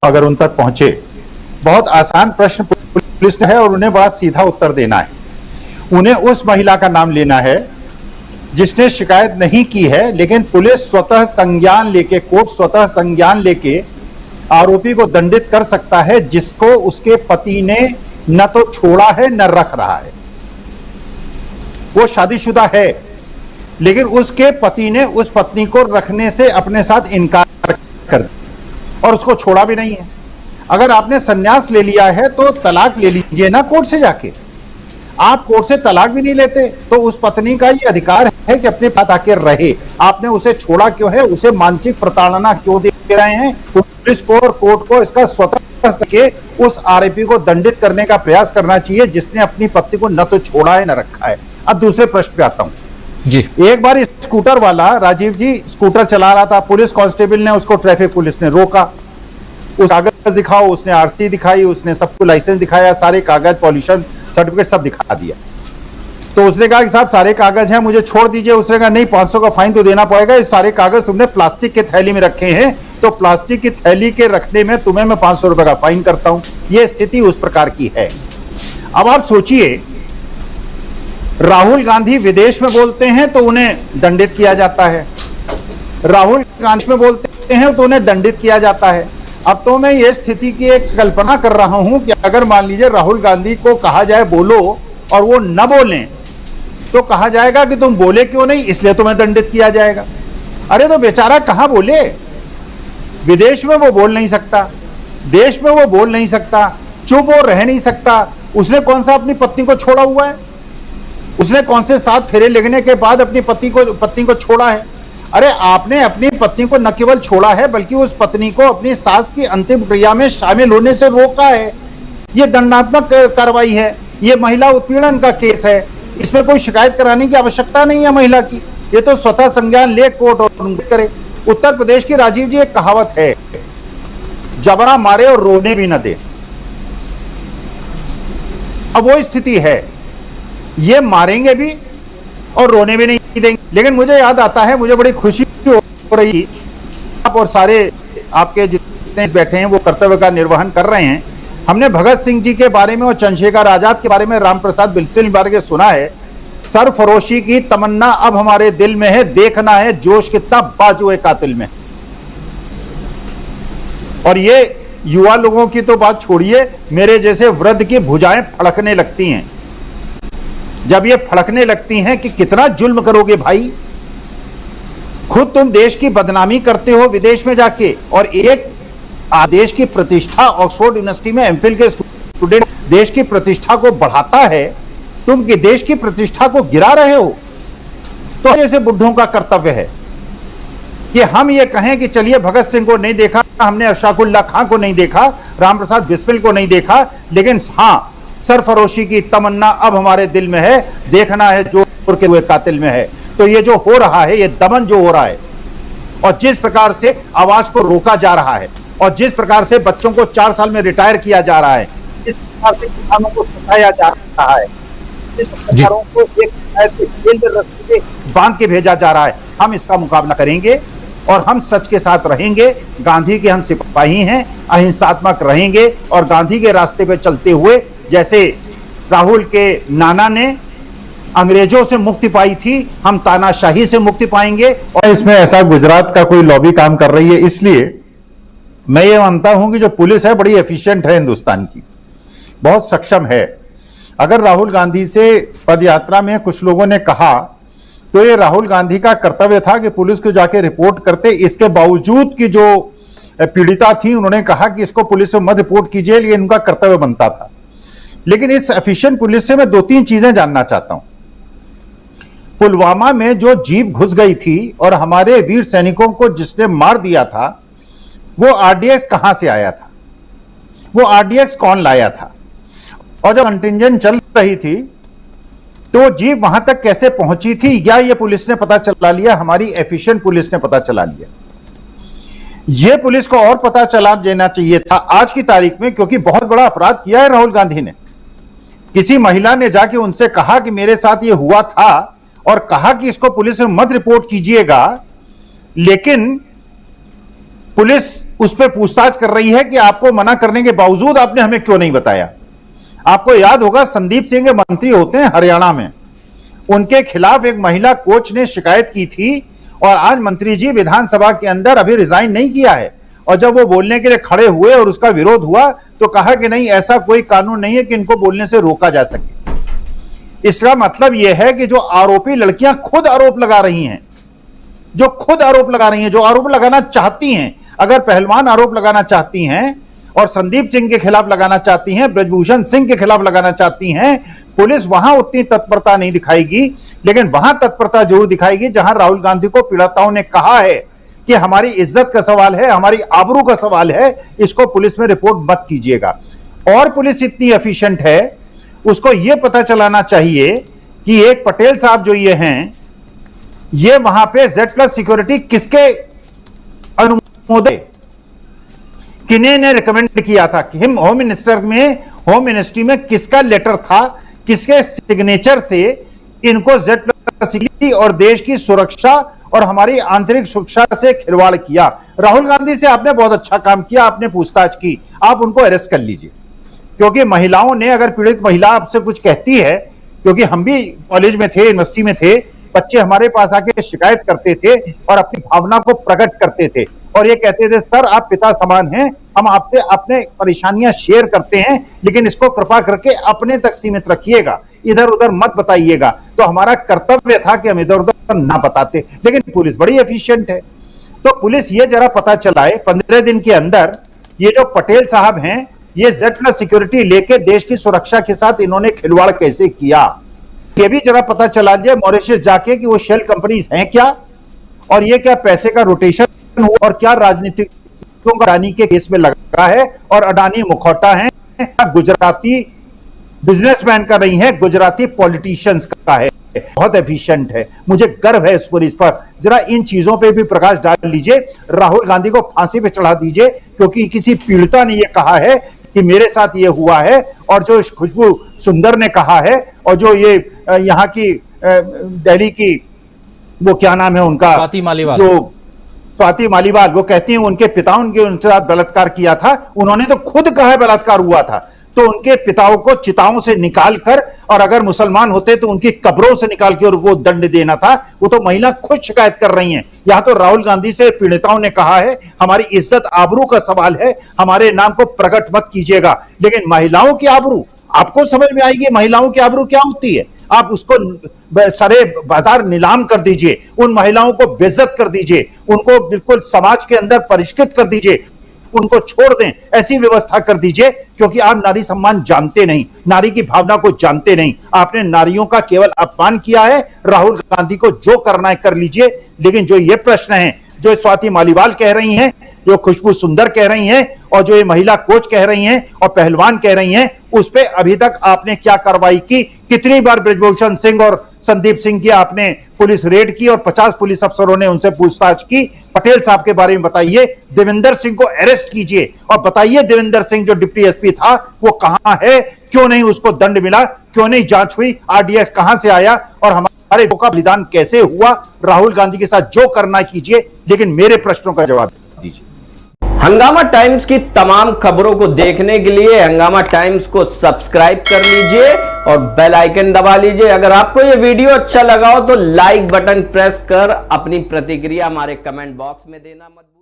अगर उन तक पहुंचे। बहुत आसान प्रश्न पुलिस है और उन्हें बड़ा सीधा उत्तर देना है। उन्हें उस महिला का नाम लेना है जिसने शिकायत नहीं की है, लेकिन पुलिस स्वतः संज्ञान लेके, कोर्ट स्वतः संज्ञान लेके आरोपी को दंडित कर सकता है जिसको उसके पति ने न तो छोड़ा है न रख रहा है। वो शादीशुदा है लेकिन उसके पति ने उस पत्नी को रखने से अपने साथ इनकार कर दिया और उसको छोड़ा भी नहीं है। अगर आपने संन्यास ले लिया है तो तलाक ले लीजिए ना कोर्ट से जाके। आप कोर्ट से तलाक भी नहीं लेते तो उस पत्नी का ये अधिकार है कि अपने साथ आके रहे। आपने उसे छोड़ा क्यों है? उसे मानसिक प्रताड़ना क्यों दे रहे हैं? पुलिस को और कोर्ट को इसका स्वतः सके उस आरोपी को दंडित करने का प्रयास करना चाहिए जिसने अपनी पत्नी को न तो छोड़ा है न रखा है। अब दूसरे प्रश्न पे आता हूं जी। एक बार स्कूटर वाला राजीव जी स्कूटर चला रहा था, पुलिस कांस्टेबल ने उसको, ट्रैफिक पुलिस ने रोका। उस कागज दिखाओ, उसने आरसी दिखाई, उसने सबको लाइसेंस दिखाया, सारे कागज, पॉल्यूशन सर्टिफिकेट सब दिखा दिया। तो उसने कहा कि साहब सारे कागज हैं, मुझे छोड़ दीजिए। उसने कहा नहीं, 500 का फाइन तो देना पड़ेगा, ये सारे कागज तुमने प्लास्टिक के थैली में रखे हैं तो प्लास्टिक की थैली के रखने में तुम्हें मैं 500 रुपए का फाइन करता हूं। यह स्थिति उस प्रकार की है। अब आप सोचिए, राहुल गांधी विदेश में बोलते हैं तो उन्हें दंडित किया जाता है, राहुल गांधी में बोलते हैं तो उन्हें दंडित किया जाता है। अब तो मैं ये स्थिति की एक कल्पना कर रहा हूं कि अगर मान लीजिए राहुल गांधी को कहा जाए बोलो और वो न बोलें तो कहा जाएगा कि तुम बोले क्यों नहीं, इसलिए तुम्हें दंडित किया जाएगा। अरे तो बेचारा कहां बोले, विदेश में वो बोल नहीं सकता, देश में वो बोल नहीं सकता, चुप वो रह नहीं सकता। उसने कौन सा अपनी पत्नी को छोड़ा हुआ है? उसने कौन से 7 फेरे लगने के बाद अपनी पत्नी को छोड़ा है? अरे आपने अपनी पत्नी को न केवल छोड़ा है बल्कि उस पत्नी को अपनी सास की अंतिम क्रिया में शामिल होने से रोका है। यह दंडात्मक कार्रवाई है, यह महिला उत्पीड़न का केस है। इसमें कोई शिकायत कराने की आवश्यकता नहीं है महिला की, ये तो स्वतः संज्ञान ले कोर्ट और करे। उत्तर प्रदेश की राजीव जी एक कहावत है, जबरा मारे और रोने भी न दे। अब वो स्थिति है, ये मारेंगे भी और रोने भी नहीं देंगे। लेकिन मुझे याद आता है, मुझे बड़ी खुशी हो रही, आप और सारे आपके जितने बैठे हैं वो कर्तव्य का निर्वहन कर रहे हैं। हमने भगत सिंह जी के बारे में और चंद्रशेखर आजाद के बारे में, रामप्रसाद बिस्मिल के बारे में सुना है। सरफरोशी की तमन्ना अब हमारे दिल में है, देखना है जोश कितना बाजुए कातिल में। और ये युवा लोगों की तो बात छोड़िए, मेरे जैसे वृद्ध की भुजाएं फड़कने लगती हैं जब ये फड़कने लगती हैं कि कितना जुल्म करोगे भाई। खुद तुम देश की बदनामी करते हो विदेश में जाके, और एक देश की प्रतिष्ठा, ऑक्सफोर्ड यूनिवर्सिटी में एमफिल के स्टूडेंट देश की प्रतिष्ठा को बढ़ाता है, तुम कि देश की प्रतिष्ठा को गिरा रहे हो। तो ऐसे बुढ़ों का कर्तव्य है कि हम ये कहें कि चलिए भगत सिंह को नहीं देखा, हमने अशफाकुल्लाह खां को नहीं देखा, रामप्रसाद बिस्मिल को नहीं देखा, लेकिन हाँ, सरफरोशी की तमन्ना अब हमारे दिल में है, देखना है जो के हुए कातिल में है। तो ये जो हो रहा है, ये दमन जो हो रहा है, और जिस प्रकार से आवाज को रोका जा रहा है, और जिस प्रकार से बच्चों को 4 साल में रिटायर किया जा रहा है, जिस प्रकार से किसानों को सताया जा रहा है, जिस प्रकारों को एक जेल में रख के बांध के भेजा जा रहा है, हम इसका मुकाबला करेंगे और हम सच के साथ रहेंगे। गांधी के हम सिपाही हैं, अहिंसात्मक रहेंगे और गांधी के रास्ते पे चलते हुए, जैसे राहुल के नाना ने अंग्रेजों से मुक्ति पाई थी, हम तानाशाही से मुक्ति पाएंगे। और इसमें ऐसा गुजरात का कोई लॉबी काम कर रही है, इसलिए मैं ये मानता हूं कि जो पुलिस है बड़ी एफिशिएंट है, हिंदुस्तान की बहुत सक्षम है। अगर राहुल गांधी से पदयात्रा में कुछ लोगों ने कहा तो ये राहुल गांधी का कर्तव्य था कि पुलिस को जाके रिपोर्ट करते। इसके बावजूद कि जो पीड़िता थी उन्होंने कहा कि इसको पुलिस में मत रिपोर्ट कीजिए, ये उनका कर्तव्य बनता था। लेकिन इस एफिशिएंट पुलिस से मैं 2-3 चीजें जानना चाहता हूं। पुलवामा में जो जीप घुस गई थी और हमारे वीर सैनिकों को जिसने मार दिया था, वो आरडीएक्स कहां से आया था? वो आरडीएक्स कौन लाया था? और जब कंटिंजेंट चल रही थी तो जीप वहां तक कैसे पहुंची थी? या ये पुलिस ने पता चला लिया, हमारी एफिशिएंट पुलिस ने पता चला लिया? ये पुलिस को और पता चला देना चाहिए था आज की तारीख में, क्योंकि बहुत बड़ा अपराध किया है राहुल गांधी ने। किसी महिला ने जाके उनसे कहा कि मेरे साथ ये हुआ था और कहा कि इसको पुलिस में मत रिपोर्ट कीजिएगा, लेकिन पुलिस उस पर पूछताछ कर रही है कि आपको मना करने के बावजूद आपने हमें क्यों नहीं बताया। आपको याद होगा संदीप सिंह के मंत्री होते हैं हरियाणा में, उनके खिलाफ एक महिला कोच ने शिकायत की थी और आज मंत्री जी विधानसभा के अंदर अभी रिजाइन नहीं किया है, और जब वो बोलने के लिए खड़े हुए और उसका विरोध हुआ तो कहा कि नहीं, ऐसा कोई कानून नहीं है कि इनको बोलने से रोका जा सके। इसका मतलब यह है कि जो आरोपी लड़कियां खुद आरोप लगा रही हैं, जो खुद आरोप लगा रही हैं, जो आरोप लगाना चाहती हैं, अगर पहलवान आरोप लगाना चाहती हैं और संदीप सिंह के खिलाफ लगाना चाहती हैं, ब्रजभूषण सिंह के खिलाफ लगाना चाहती हैं, पुलिस वहां उतनी तत्परता नहीं दिखाएगी, लेकिन वहां तत्परता जरूर दिखाएगी जहां राहुल गांधी को पीड़िताओं ने कहा है कि हमारी इज्जत का सवाल है, हमारी आबरू का सवाल है, इसको पुलिस में रिपोर्ट मत कीजिएगा। और पुलिस इतनी एफिशिएंट है, उसको यह पता चलाना चाहिए कि एक पटेल साहब जो ये हैं, ये वहां पे Z+ सिक्योरिटी किसके अनुमोदन, किन्हीं ने रिकमेंड किया था कि होम मिनिस्ट्री में किसका लेटर था, किसके सिग्नेचर से इनको Z+ सिक्योरिटी और देश की सुरक्षा और हमारी आंतरिक सुरक्षा से खिलवाड़ किया। राहुल गांधी से आपने बहुत अच्छा काम किया, आपने पूछताछ की, आप उनको अरेस्ट कर लीजिए, क्योंकि महिलाओं ने, अगर पीड़ित महिला आपसे कुछ कहती है, क्योंकि हम भी कॉलेज में थे, यूनिवर्सिटी में थे, बच्चे हमारे पास आके शिकायत करते थे और अपनी भावना को प्रकट करते थे और ये कहते थे, सर आप पिता समान हैं, हम आपसे अपने परेशानियां शेयर करते हैं, लेकिन इसको कृपा करके अपने तक सीमित रखिएगा, इधर उधर मत बताइएगा। तो हमारा कर्तव्य था कि हम इधर उधर ना बताते, लेकिन पुलिस बड़ी एफिशिएंट है। तो पुलिस ये जरा पता चलाए 15 दिन के अंदर ये जो पटेल साहब हैं, ये Z+ सिक्योरिटी लेके देश की सुरक्षा के साथ इन्होंने खिलवाड़ कैसे किया, ये भी जरा पता चला दिया मॉरिशस जाके कि वो शेल कंपनीज हैं क्या, और ये क्या पैसे का रोटेशन हुआ, और क्या राजनीतिकों का अडानी के केस में लगा है, और अडानी मुखौटा है, गुजराती बिजनेसमैन का नहीं है, गुजराती पॉलिटिशियंस का है। बहुत एफिशिएंट है, मुझे गर्व है इस पर। जरा इन चीजों पे भी प्रकाश डाल लीजिए, राहुल गांधी को फांसी पे चढ़ा दीजिए, क्योंकि किसी पीड़िता ने यह कहा है कि मेरे साथ ये हुआ है, और जो खुशबू सुंदर ने कहा है, और जो ये यहाँ की दिल्ली की वो क्या नाम है उनका, स्वाति मालीवाल, वो कहती हैं उनके पिता उनके साथ बलात्कार किया था, उन्होंने तो खुद कहा है बलात्कार हुआ था, तो उनके पिताओं को चिताओं से निकाल कर, और अगर मुसलमान होते तो उनकी कब्रों से निकाल के उनको दंड देना था। वो तो महिला खुद शिकायत कर रही हैं। यहां तो राहुल गांधी से पीड़िताओं ने कहा है हमारी इज्जत आबरू का सवाल है, हमारे नाम को प्रकट मत कीजिएगा, लेकिन महिलाओं की आबरू आपको समझ में आएगी, महिलाओं की आबरू क्या होती है, आप उसको सारे बाजार नीलाम कर दीजिए, उन महिलाओं को बेइज्जत कर दीजिए, उनको बिल्कुल समाज के अंदर परिष्कृत कर दीजिए, उनको छोड़ दें, ऐसी व्यवस्था कर दीजिए, क्योंकि आप नारी सम्मान जानते नहीं, नारी की भावना को जानते नहीं, आपने नारियों का केवल अपमान किया है। राहुल गांधी को जो करना है कर लीजिए, लेकिन जो ये प्रश्न है, जो स्वाति मालीवाल कह रही हैं, जो खुशबू सुंदर कह रही हैं, और जो ये महिला कोच कह रही हैं और पहलवान कह रही हैं, उस पे अभी तक आपने क्या कार्रवाई की? कितनी बार ब्रजभूषण सिंह और संदीप सिंह की आपने पुलिस रेड की और 50 पुलिस अफसरों ने उनसे पूछताछ की? पटेल साहब के बारे में बताइए, देवेंद्र सिंह को अरेस्ट कीजिए और बताइए देवेंद्र सिंह जो डिप्टी एसपी था वो कहां है, क्यों नहीं उसको दंड मिला, क्यों नहीं जांच हुई, RDX कहां से आया, और हमारे का बलिदान कैसे हुआ? राहुल गांधी के साथ जो करना कीजिए, लेकिन मेरे प्रश्नों का जवाब दीजिए। हंगामा टाइम्स की तमाम खबरों को देखने के लिए हंगामा टाइम्स को सब्सक्राइब कर लीजिए और बेल आइकन दबा लीजिए। अगर आपको यह वीडियो अच्छा लगा हो तो लाइक बटन प्रेस कर अपनी प्रतिक्रिया हमारे कमेंट बॉक्स में देना मत भूलिए।